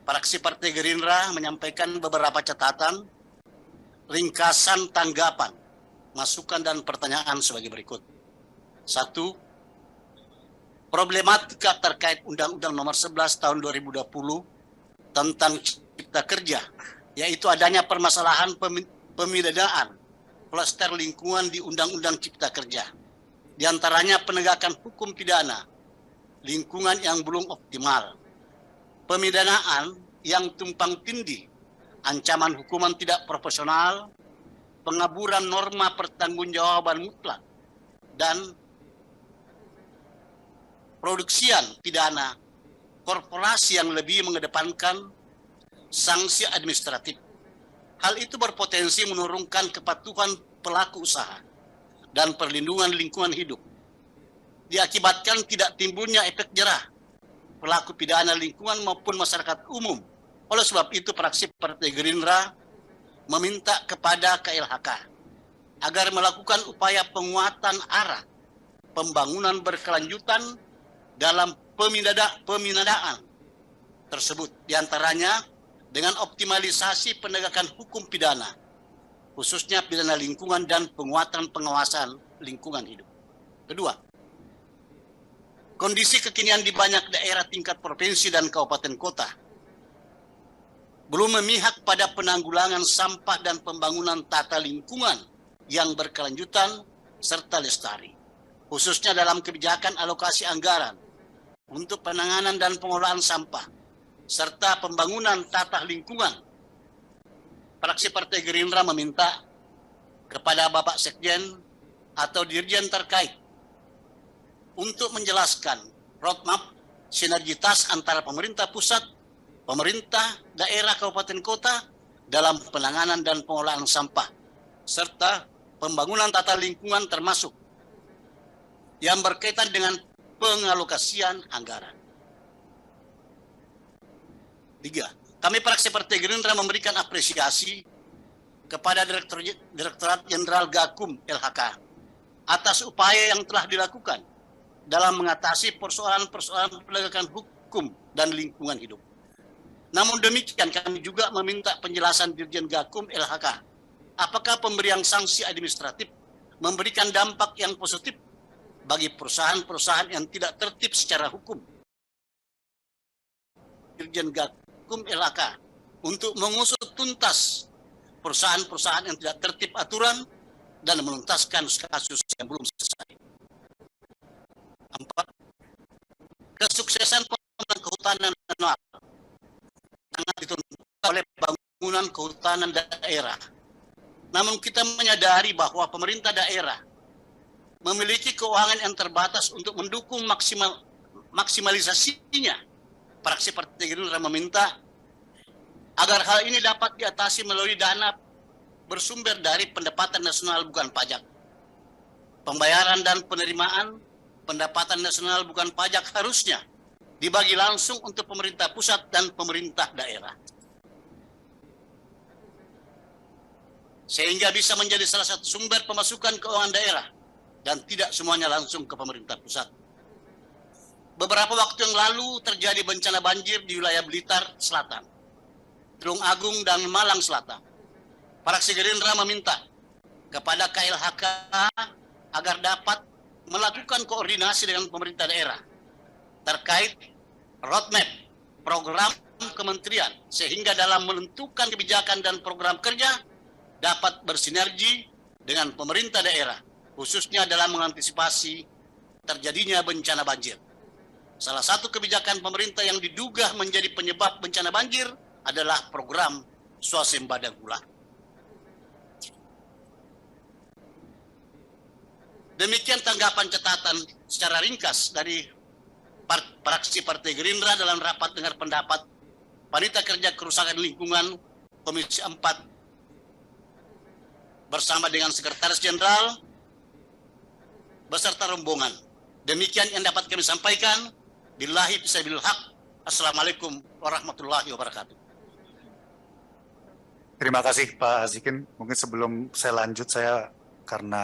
Fraksi Partai Gerindra menyampaikan beberapa catatan, ringkasan tanggapan, masukan dan pertanyaan sebagai berikut. 1. Problematika terkait Undang-Undang Nomor 11 Tahun 2020 tentang Cipta Kerja, yaitu adanya permasalahan pemidanaan klaster lingkungan di Undang-Undang Cipta Kerja. Di antaranya penegakan hukum pidana lingkungan yang belum optimal, pemidanaan yang tumpang tindih, ancaman hukuman tidak proporsional, pengaburan norma pertanggungjawaban mutlak, dan produksian pidana korporasi yang lebih mengedepankan sanksi administratif. Hal itu berpotensi menurunkan kepatuhan pelaku usaha dan perlindungan lingkungan hidup. Diakibatkan tidak timbulnya efek jerah pelaku pidana lingkungan maupun masyarakat umum. Oleh sebab itu, fraksi Partai Gerindra meminta kepada KLHK agar melakukan upaya penguatan arah pembangunan berkelanjutan dalam peminadaan tersebut, diantaranya dengan optimalisasi penegakan hukum pidana, khususnya pidana lingkungan dan penguatan pengawasan lingkungan hidup. Kedua, kondisi kekinian di banyak daerah tingkat provinsi dan kabupaten kota belum memihak pada penanggulangan sampah dan pembangunan tata lingkungan yang berkelanjutan serta lestari, khususnya dalam kebijakan alokasi anggaran untuk penanganan dan pengelolaan sampah serta pembangunan tata lingkungan. Fraksi Partai Gerindra meminta kepada Bapak Sekjen atau Dirjen terkait untuk menjelaskan roadmap sinergitas antara pemerintah pusat, pemerintah daerah kabupaten kota dalam penanganan dan pengelolaan sampah, serta pembangunan tata lingkungan termasuk yang berkaitan dengan pengalokasian anggaran. 3. Kami fraksi Partai Gerindra memberikan apresiasi kepada Direktorat Jenderal Gakum LHK atas upaya yang telah dilakukan dalam mengatasi persoalan-persoalan penegakan hukum dan lingkungan hidup. Namun demikian, kami juga meminta penjelasan Dirjen Gakum LHK, apakah pemberian sanksi administratif memberikan dampak yang positif bagi perusahaan-perusahaan yang tidak tertib secara hukum. Dirjen Gakum LHK untuk mengusut tuntas perusahaan-perusahaan yang tidak tertib aturan dan menuntaskan kasus yang belum selesai. 4. Kesuksesan pembangunan kehutanan nasional sangat ditentukan oleh bangunan kehutanan daerah. Namun kita menyadari bahwa pemerintah daerah memiliki keuangan yang terbatas untuk mendukung maksimalisasinya. Fraksi Partai Gerindra meminta agar hal ini dapat diatasi melalui dana bersumber dari pendapatan nasional bukan pajak. Pembayaran dan penerimaan pendapatan nasional bukan pajak harusnya dibagi langsung untuk pemerintah pusat dan pemerintah daerah, sehingga bisa menjadi salah satu sumber pemasukan keuangan daerah dan tidak semuanya langsung ke pemerintah pusat. Beberapa waktu yang lalu terjadi bencana banjir di wilayah Blitar Selatan, Tulung Agung, dan Malang Selatan. Fraksi Gerindra meminta kepada KLHK agar dapat melakukan koordinasi dengan pemerintah daerah terkait roadmap program kementerian, sehingga dalam menentukan kebijakan dan program kerja dapat bersinergi dengan pemerintah daerah, khususnya dalam mengantisipasi terjadinya bencana banjir. Salah satu kebijakan pemerintah yang diduga menjadi penyebab bencana banjir adalah program swasembada gula. Demikian tanggapan catatan secara ringkas dari fraksi Partai Gerindra dalam rapat dengar pendapat Panitia Kerja Kerusakan Lingkungan Komisi 4 bersama dengan Sekretaris Jenderal beserta rombongan. Demikian yang dapat kami sampaikan. Billahi fisabilil haq. Assalamualaikum warahmatullahi wabarakatuh. Terima kasih Pak Azikin. Mungkin sebelum saya lanjut, saya karena